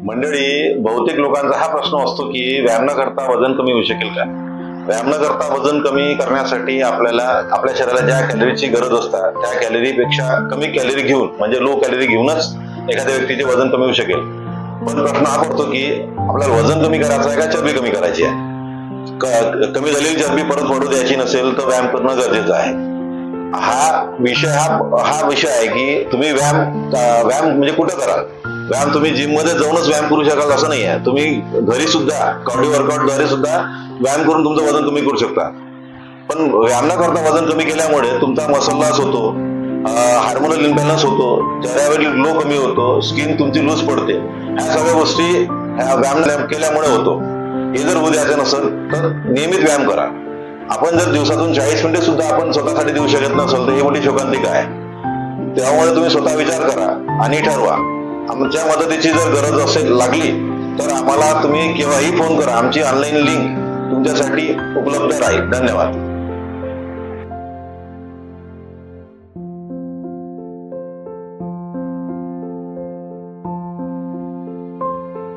मंडळी, बहुतेक लोकांचा हा प्रश्न असतो की व्यायाम न करता वजन कमी होऊ शकेल का? व्यायाम न करता वजन कमी करण्यासाठी आपल्याला आपल्या शरीराला ज्या कॅलरीची गरज असतात त्या कॅलरीपेक्षा कमी कॅलरी घेऊन, म्हणजे लो कॅलरी घेऊनच एखाद्या व्यक्तीचे वजन कमी होऊ शकेल. पण प्रश्न हा पडतो की आपल्याला वजन कमी करायचं आहे का चरबी कमी करायची आहे? कमी झालेली चरबी परत वाढू द्यायची नसेल तर व्यायाम करणं गरजेचं आहे. हा विषय आहे की तुम्ही व्यायाम म्हणजे कुठं कराल? व्यायाम तुम्ही जिम मध्ये जाऊनच व्यायाम करू शकाल असं नाही आहे. तुम्ही घरी सुद्धा कार्डिओ वर्कआउट द्वारे सुद्धा व्यायाम करून तुमचं वजन कमी करू शकता. पण व्यायाम न करता वजन कमी केल्यामुळे तुमचा मसल लॉस होतो, हार्मोनल इम्बॅलन्स होतो, चेहऱ्यावरील ग्लो कमी होतो, स्किन तुमची लूज पडते. ह्या सगळ्या गोष्टी व्यायाम केल्यामुळे होतो. हे जर होऊ द्यायचं नसेल तर नियमित व्यायाम करा. आपण जर दिवसातून 40 मिनिटे सुद्धा आपण स्वतःसाठी देऊ शकत नसेल तर ही मोठी शोकांतिका आहे. त्यामुळे तुम्ही स्वतः विचार करा आणि ठरवा. आमच्या मदतीची जर गरज असेल लागली तर आम्हाला तुम्ही केव्हाही फोन करा. आमची ऑनलाईन लिंक तुमच्यासाठी उपलब्ध राहील. धन्यवाद.